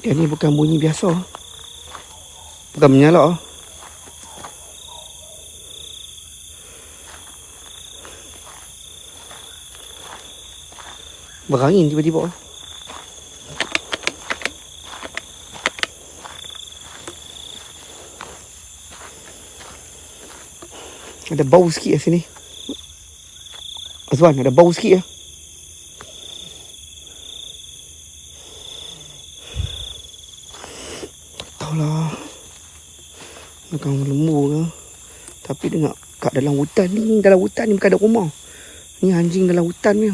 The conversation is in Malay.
Dia ni bukan bunyi biasa. Bukan menyalak. Berangin tiba-tiba. Ada bau sikit kat sini. Azwan, ada bau sikit ya. Taulah. Bukan lembu ke. Tapi dengar kat dalam hutan ni. Dalam hutan ni bukan ada rumah. Ni anjing dalam hutan ni.